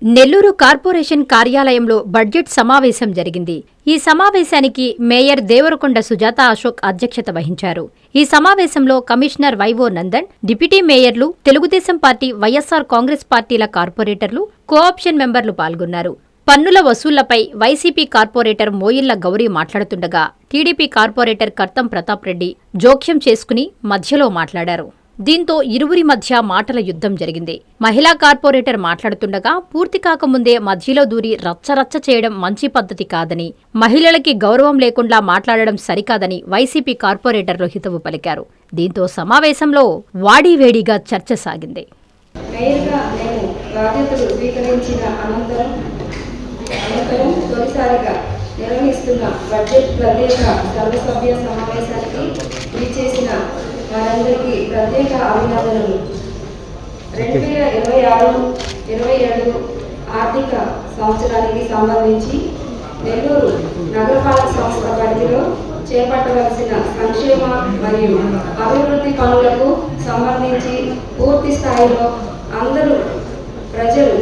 Nellore corporation కార్యాలయంలో budget సమావేశం జరిగింది. ఈ సమావేశానికి మేయర్ దేవరకొండ సుజాత అశోక్ అధ్యక్షత వహించారు. ఈ సమావేశంలో కమిషనర్ వైవో నందన్, డిప్యూటీ మేయర్లు, తెలుగుదేశం పార్టీ, వైఎస్సార్ కాంగ్రెస్ పార్టీల కార్పొరేటర్లు, కోఆప్షన్ మెంబర్లు పాల్గొన్నారు. పన్నుల వసూళ్లపై వైసీపీ కార్పొరేటర్ మోయిళ్ల గౌరీ మాట్లాడుతుండగా టీడీపీ కార్పొరేటర్ కర్తం ప్రతాప్ రెడ్డి జోక్యం చేసుకుని మధ్యలో మాట్లాడారు. దీంతో ఇరువురి మధ్య మాటల యుద్ధం జరిగింది. మహిళా కార్పొరేటర్ మాట్లాడుతుండగా పూర్తి కాకముందే మధ్యలో దూరి రచ్చరచ్చ చేయడం మంచి పద్ధతి కాదని, మహిళలకి గౌరవం లేకుండా మాట్లాడడం సరికాదని వైసీపీ కార్పొరేటర్లు హితవు పలికారు. దీంతో సమావేశంలో వాడీవేడిగా చర్చ సాగింది. నిర్వహిస్తున్న బడ్జెట్ ప్రత్యేక సర్వసభ్య సమావేశానికి విచ్చేసిన వారందరికీ ప్రత్యేక అభినందనలు. 2026-27 ఆర్థిక సంవత్సరానికి సంబంధించి నెల్లూరు నగరపాలక సంస్థ పరిధిలో చేపట్టవలసిన సంక్షేమ మరియు అభివృద్ధి పనులకు సంబంధించి పూర్తి స్థాయిలో అందరూ ప్రజలు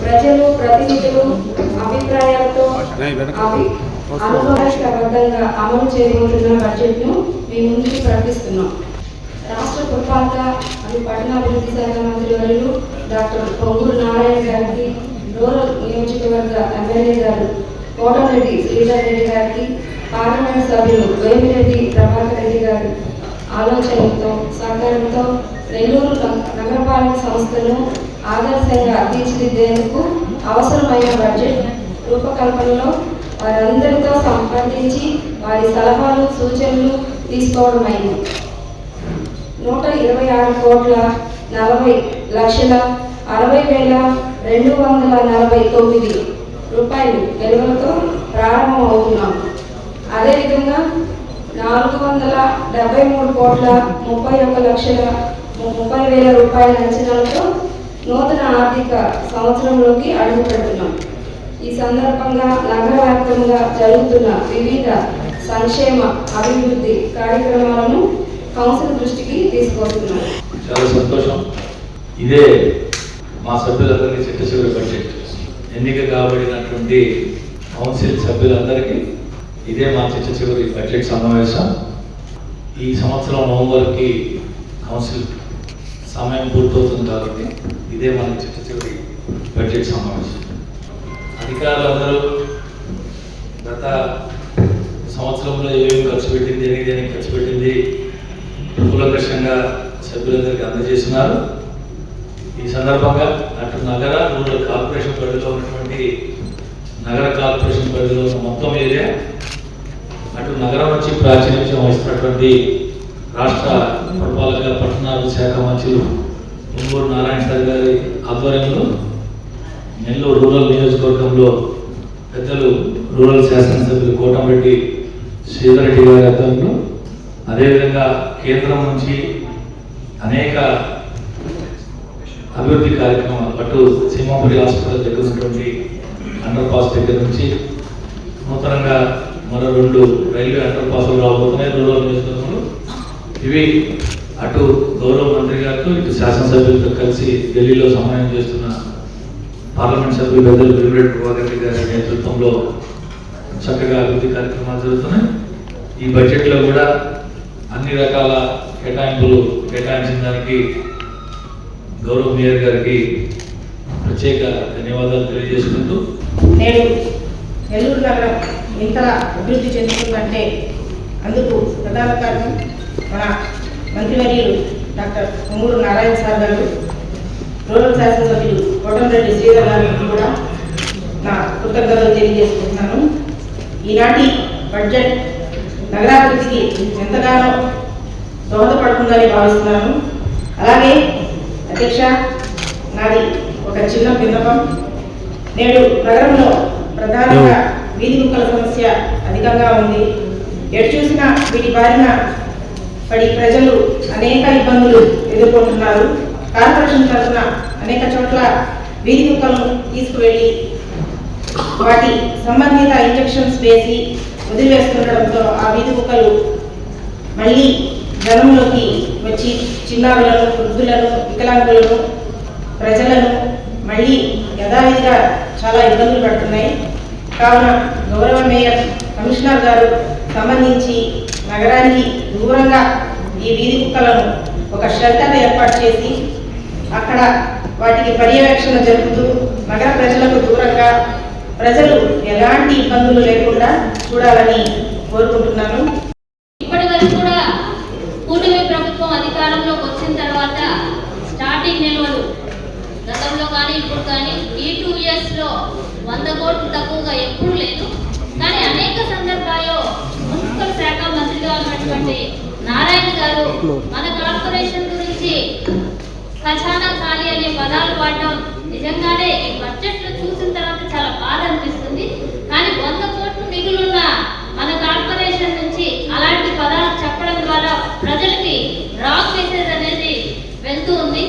ప్రతినిధులు అభిప్రాయాలతో అనుభవబద్ధంగా అమలు చేయబోతున్న బడ్జెట్ను మీ ముందుకు ప్రకటిస్తున్నాం. రాష్ట్ర పురపాలక మరియు పట్టణాభివృద్ధి శాఖ మంత్రి వర్యులు డాక్టర్ పొంగూరు నారాయణ గారికి, రూరల్ నియోజకవర్గ ఎమ్మెల్యే గారు కోటమిరెడ్డి శ్రీధర్ రెడ్డి గారికి, పార్లమెంట్ సభ్యులు వేమిరెడ్డి ప్రభాకర్ రెడ్డి గారి ఆలోచనలతో సహకారంతో నెల్లూరు నగరపాలక సంస్థను ఆదర్శంగా తీర్చిదిద్దేందుకు అవసరమైన బడ్జెట్ రూపకల్పనలో వారందరితో సంప్రదించి వారి సలహాలు సూచనలు తీసుకోవడమైంది. 126,60,249 రూపాయలు విలువలతో ప్రారంభమవుతున్నాం. అదేవిధంగా 473,31,30,000 రూపాయల అంచనాలతో నూతన ఆర్థిక సంవత్సరంలోకి అడుగు పెడుతున్నాం. ఈ సందర్భంగా నగర వ్యాప్తంగా జరుగుతున్న వివిధ సంక్షేమ అభివృద్ధి కార్యక్రమాలను కౌన్సిల్ దృష్టికి తీసుకొస్తున్నాం. చాలా సంతోషం. ఇదే మా సభ్యులందరికీ చిత్తశివరి బడ్జెట్ ఎన్నిక కాబడినటువంటి కౌన్సిల్ సభ్యులందరికీ ఇదే మా చిత్తశివరి బడ్జెట్ సమావేశం. ఈ సంవత్సరం నవంబర్కి కౌన్సిల్ సమయం పూర్తవుతుంది కాబట్టి ఇదే మన చిత్తశివరి బడ్జెట్ సమావేశం. అధికారులందరూ గత సంవత్సరంలో ఏమేమి ఖర్చు పెట్టింది, దేనికి ఖర్చు పెట్టింది కూలంకషంగా సభ్యులందరికీ అందజేస్తున్నారు. ఈ సందర్భంగా అటు నగర రూరల్ కార్పొరేషన్ పరిధిలో ఉన్నటువంటి నగర కార్పొరేషన్ పరిధిలో ఉన్న మొత్తం ఏరియా, అటు నగరం నుంచి ప్రాతినిధ్యం వహిస్తున్నటువంటి రాష్ట్ర పురపాలక పట్టణాభివృద్ధి శాఖ మంత్రులు పొంగూరు నారాయణ సార్ గారి ఆధ్వర్యంలో నెల్లూరు రూరల్ నియోజకవర్గంలో పెద్దలు రూరల్ శాసనసభ్యులు కోటమిరెడ్డి శ్రీధర్ రెడ్డి గారి ఆధ్వర్యంలో, అదేవిధంగా కేంద్రం నుంచి అనేక అభివృద్ధి కార్యక్రమాలు, అటు సింహాపురి హాస్పిటల్ దగ్గర ఉన్నటువంటి అండర్ పాస్ దగ్గర నుంచి నూతనంగా మరో 2 రైల్వే అండర్ పాస్లు రాబోతున్నాయి రూరల్ నియోజకవర్గంలో. ఇవి అటు గౌరవ మంత్రి గారితో ఇటు శాసనసభ్యులతో కలిసి ఢిల్లీలో సమన్వయం చేస్తున్న పార్లమెంట్ సభ్యులు పెద్దలు వేమిరెడ్డి ప్రభాకర్ రెడ్డి గారి నేతృత్వంలో చక్కగా అభివృద్ధి కార్యక్రమాలు జరుగుతున్నాయి. ఈ బడ్జెట్లో కూడా అన్ని రకాల కేటాయింపులు కేటాయించిన దానికి గౌరవ మేయర్ గారికి ప్రత్యేక ధన్యవాదాలు తెలియజేసుకుంటూ, నేడు నెల్లూరు నగరం ఇంతలా అభివృద్ధి చెందుతుందంటే అందుకు ప్రధాన కారణం మన మంత్రివర్యులు డాక్టర్ పొంగూరు నారాయణ సార్ గారు, రూరల్ శాసనసభ్యులు కోటమిరెడ్డి శ్రీధర్ గారికి కూడా నా కృతజ్ఞతలు తెలియజేసుకుంటున్నాను. ఈనాటి బడ్జెట్ నగరాభివృద్ధికి ఎంతగానో దోహదపడుతుందని భావిస్తున్నాను. అలాగే అధ్యక్ష, నాది ఒక చిన్న విన్నపం. నేడు నగరంలో ప్రధానంగా వీధి కుక్కల సమస్య అధికంగా ఉంది. ఎటు చూసినా వీటి బారిన పడి ప్రజలు అనేక ఇబ్బందులు ఎదుర్కొంటున్నారు. కార్పొరేషన్ తరఫున అనేక చోట్ల వీధి కుక్కలను తీసుకువెళ్ళి వాటి సంబంధిత ఇంజెక్షన్స్ వేసి వదిలివేస్తుండడంతో ఆ వీధి కుక్కలు మళ్ళీ జనంలోకి వచ్చి చిన్నారులను, వృద్ధులను, వికలాంగులను, ప్రజలను మళ్ళీ యథావిధిగా చాలా ఇబ్బందులు పడుతున్నాయి. కావున గౌరవ మేయర్ కమిషనర్ గారు సంబంధించి నగరానికి దూరంగా ఈ వీధి కుక్కలను ఒక షెల్టర్ ఏర్పాటు చేసి అక్కడ వాటికి పర్యవేక్షణ జరుపుతూ నగర ప్రజలకు దూరంగా ప్రజలు ఎలాంటి ఇబ్బందులు లేకుండా చూడాలని కోరుకుంటున్నాను. ఇప్పటి వరకు కూడా కూటమి ప్రభుత్వం అధికారంలోకి వచ్చిన తర్వాత స్టార్టింగ్ నిల్వలు గతంలో కానీ ఇప్పుడు కానీ ఈ 2 yearsలో 100 కోట్లు తక్కువగా ఎప్పుడు లేదు. కానీ అనేక సందర్భాల్లో మున్సిపల్ శాఖ మంత్రిగా ఉన్నటువంటి నారాయణ గారు మన కార్పొరేషన్ గురించి ఖజానా ఖాళీ అనే పదాలు వాడడం నిజంగానే ఈ బడ్జెట్లో చూసిన తర్వాత చాలా బాధ అనిపిస్తుంది. కానీ 100 కోట్లు మిగులున్న మన కార్పొరేషన్ నుంచి అలాంటి పదాలు చెప్పడం ద్వారా ప్రజలకి రాంగ్ మెసేజ్ అనేది వెళ్తూ ఉంది.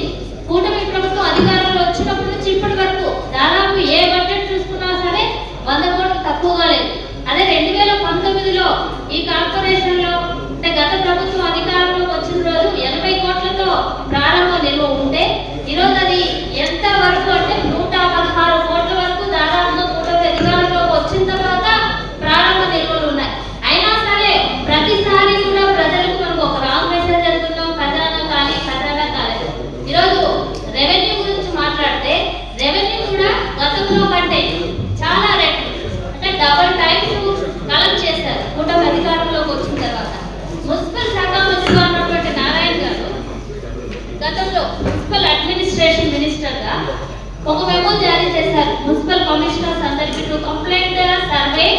కూటమి ప్రభుత్వం అధికారంలో వచ్చినప్పటి నుంచి ఇప్పటి వరకు దాదాపు ఏ బడ్జెట్ చూసుకున్నా సరే 100 కోట్లు తక్కువగా లేదు. అదే 2019లో ఈ కార్పొరేషన్లో అంటే గత ప్రభుత్వం అధికారంలోకి వచ్చిన రోజు 80 కోట్లతో ప్రారంభ నిల్వ ఉంటే ఈరోజు అది ఎంత వరకు అంటే 116 కోట్ల వరకు దాదాపుగా కూటమి అధికారంలోకి వచ్చిన తర్వాత ప్రారంభ నిల్వలు ఉన్నాయి. అయినా సరే ప్రతిసారి కూడా ప్రజలకు మనకు ఒక రాంగ్ మెసేజ్ వెళ్తున్నాం, ఖజానా కాలేదు. ఈరోజు రెవెన్యూ గురించి మాట్లాడితే రెవెన్యూ కూడా గతంలో కంటే చాలా రెట్లు అంటే డబుల్ టైమ్స్ కలెక్ట్ చేశారు కూటమి అధికారంలోకి వచ్చిన తర్వాత. మున్సిపల్ శాఖ మంత్రిగా ఉన్నటువంటి నారాయణ గారు గతంలో మున్సిపల్ అడ్మినిస్ట్రేషన్ మినిస్టర్గా ఒక మెమో జారీ చేశారు మున్సిపల్ కమిషనర్స్ అందరికీ to complete the survey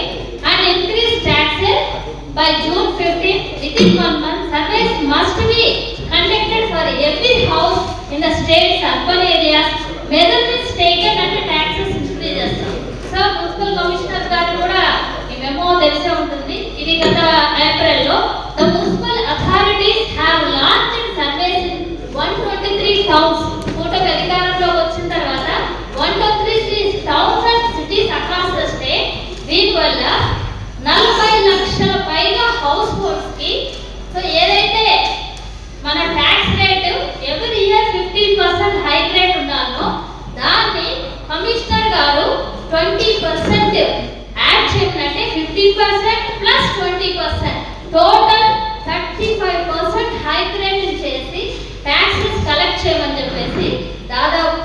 and increase taxes by June 15 within 1 month. Surveys must be conducted for every house in the state's urban areas. Measurements taken and taxes increases. So municipal commissioner గారు కూడా ఈ memo తెలిసే ఉంటుంది. ఇది గత ఏప్రిల్లో the municipal authorities have launched surveys in 123 towns. కూటమి అధికారంలో వచ్చిన తర్వాత 123 towns and cities across the state. దీనివల్ల 40 లక్షల పైగా హౌస్ హోల్డ్స్ కి సో ఏదైతే మన tax rate every year 15% hike rate ఉండాలో దాన్ని కమిషనర్ గారు 20% యాడ్ చేయమంటే 15% ప్లస్ 20% టోటల్ 35% హైక్ రేట్ చేసి ట్యాక్సెస్ కలెక్ట్ చేయమని చెప్పేసి దాదాపు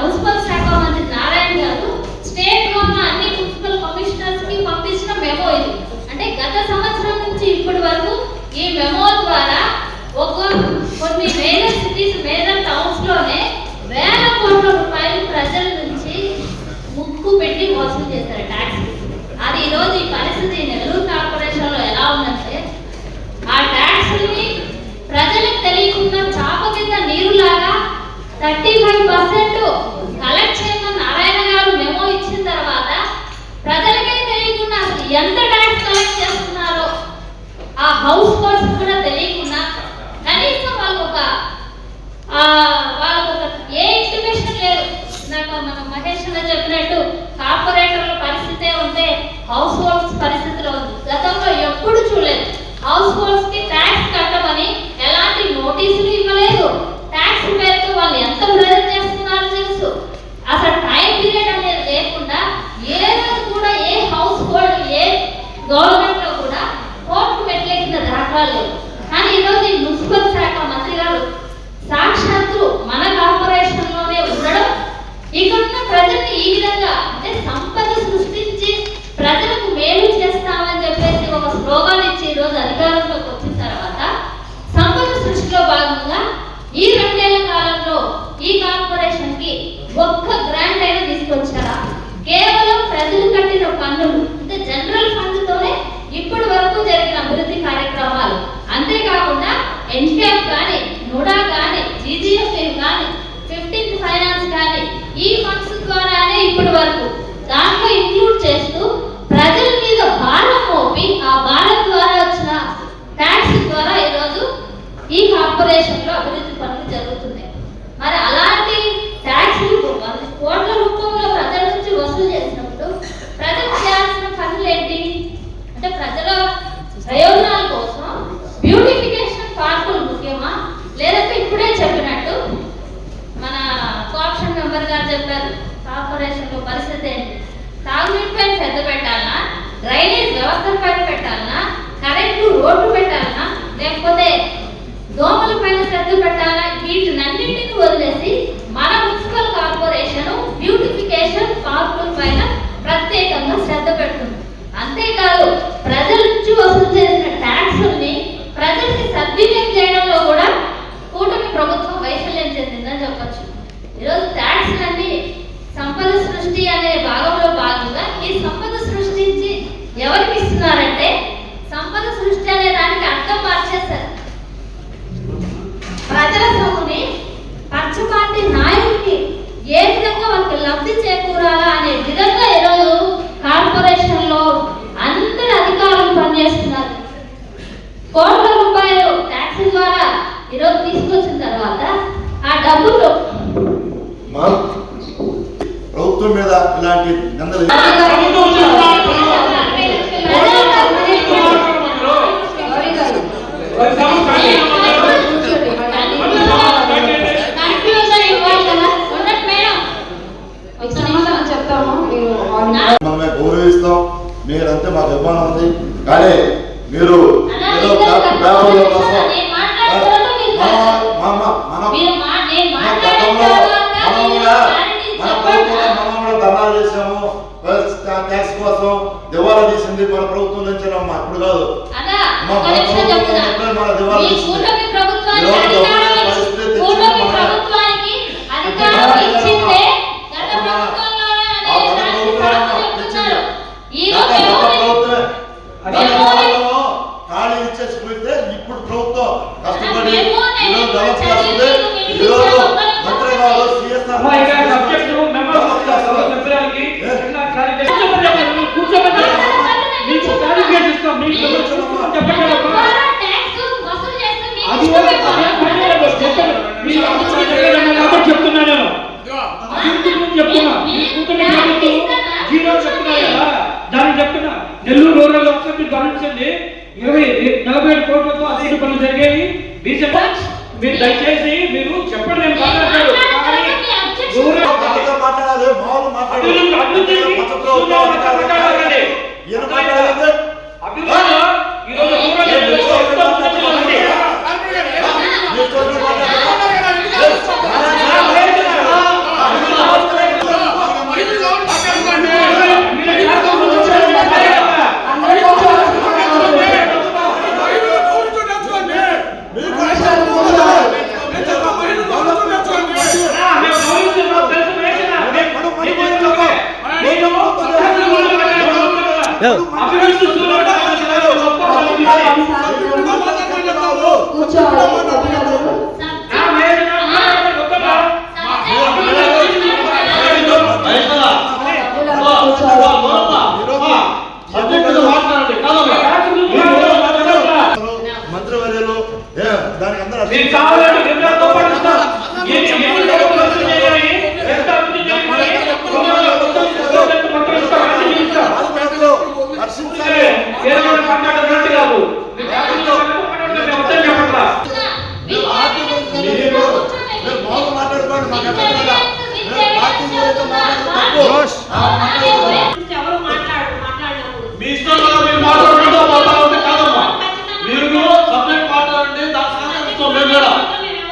మున్సిపల్ శాఖ మంత్రి నారాయణ గారు స్టేట్ లో ఉన్న అన్ని మున్సిపల్ కమిషనర్స్ కి పంపించిన మెమో ఇది. అంటే గత సంవత్సరం నుంచి ఇప్పటి వరకు ఈ మెమో ద్వారా కొన్ని మేజర్ సిటీస్ మేజర్ టౌన్స్ లోనే వేల కోట్ల రూపాయలు ప్రజల నుంచి ముక్కు పెట్టి మోసం చేశారు ట్యాక్స్. అది ఈరోజు ఈ పరిస్థితి నెల్లూరు కార్పొరేషన్ లో ఎలా ఉందంటే ఆ ట్యాక్స్ ని ప్రజలకు తెలియకుండా చాప కింద నీరులాగా 35% కలెక్ట్ చేయమని నారాయణ గారు మెమో ఇచ్చిన తర్వాత ప్రజలకే తెలియకుండా అసలు ఎంత ట్యాక్స్ కలెక్ట్ చేస్తున్నారో ఆ హౌస్ హోల్డ్స్ కూడా తెలియకుండా కనీసం వాళ్ళకొక ఏ ఇంటిమేషన్ లేదు. నాకు మన మహేష్ అన్న చెప్పినట్టు కార్పొరేటర్ల పరిస్థితే ఉంటే హౌస్ హోల్డ్స్ పరిస్థితిలో ఉంది. గతంలో ఎప్పుడు చూడలేదు హౌస్ హోల్డ్స్ కి ట్యాక్స్ కట్టమని ఎలాంటి నోటీసులు ఇవ్వలేదు. ట్యాక్స్ పేరుతో వాళ్ళు ఎంత ప్రెజర్ చేస్తున్నారో తెలుసు. అసలు టైం పీరియడ్ అనేది లేకుండా ఏ రోజు కూడా ఏ హౌస్ హోల్డ్ ఏ గవర్నమెంట్ లో కూడా కోర్టు మెట్లెక్కిన దాఖలాలు. కానీ ఈరోజు ఈ మున్సిపల్ శాఖ మంత్రి గారు సాక్షాత్తు మన కార్పొరేషన్ లోనే ఉండడం, ఇక్కడ ఉన్న ప్రజల్ని ఈ విధంగా అంటే సంపద సృష్టించి ప్రజలకు ఈరోజు ట్యాక్స్లన్నీ సంపద సృష్టి అనే భాగంలో భాగంగా ఈ సంపద సృష్టించి ఎవరికి ఇస్తున్నారంటే సంపద సృష్టి అనే దానికి అర్థం మార్చేశారు. ప్రజల సొమ్ముని పక్షపాతి నాయకుడికి ఏ విధంగా వాళ్ళకి లబ్ధి చేకూరాలా అనే విధంగా ఈరోజు కార్పొరేషన్లో అందరు అధికారులు పనిచేస్తున్నారు. కోట్ల రూపాయలు ట్యాక్స్ ద్వారా ఈరోజు తీసుకొచ్చిన తర్వాత ఆ డబ్బులు ప్రభుత్వం మీద ఇలాంటి నిందలు మనమే గౌరవిస్తాం, మీరంటే మాకు అభిమానం ఉంది. కానీ మీరు ఏదో పేపర్ల కోసం ధర్నాలు చేసాము, ట్యాక్స్ కోసం దివాలా తీసింది మన ప్రభుత్వం నుంచి అప్పుడు కాదు, మన దివాలా తీసింది. ఖాళీ ఇచ్చేసిపోతే ఇప్పుడు ప్రభుత్వం కష్టపడి ఈరోజు డెవలప్ చేస్తుంది. ఈరోజు మంత్రి గారు సిఎస్ఆర్ దానికి చెప్తున్నా నెల్లూరు రూరల్ ఒకసారి మీరు గమనించండి. 47 కోట్లతో అసలు పనులు జరిగాయి. మీరు దయచేసి మీరు చెప్పండి, నేను మాట్లాడతాను. మాట్లాడాలి, మామూలు మాట్లాడాలి. మంత్రివర్యులు దానికి అందరూ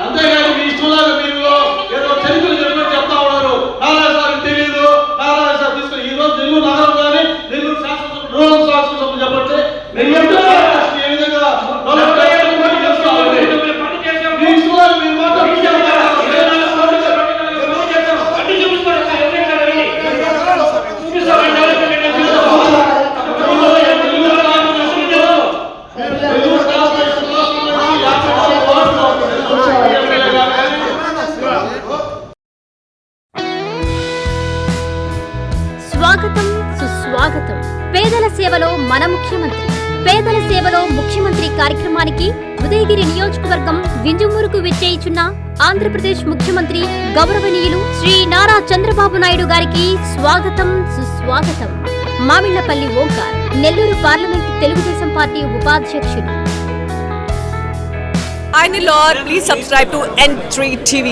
అంతేగాని మీ ఇష్టంలాగా మీరు ఏదో చరిత్ర చెప్పినట్టు చెప్తా ఉన్నారు. నారాయణ సార్ తెలియదు, నారాయణ సార్ తీసుకుని ఈ రోజు నెల్లూరు నగరం కానీ నెల్లూరు శాసనసభ రూరల్ శాసనసభ చెప్పండి ఏ విధంగా మీ ఇష్టంలాగా మీరు మాట్లాడుతున్నారు. స్వాగతం సుస్వాగతం. పేదల సేవలో మన ముఖ్యమంత్రి, పేదల సేవలో ముఖ్యమంత్రి కార్యక్రమానికి ఉదయగిరి నియోజకవర్గం వింజమూరుకు విచ్చేయుచున్న ఆంధ్రప్రదేశ్ ముఖ్యమంత్రి గౌరవనీయులు శ్రీ నారా చంద్రబాబు నాయుడు గారికి స్వాగతం సుస్వాగతం. మామిళ్లపల్లి ఓంకార్, నెల్లూరు పార్లమెంట్ తెలుగుదేశం పార్టీ ఉపాధ్యక్షులు. Hi Nellore, please subscribe to N3 TV.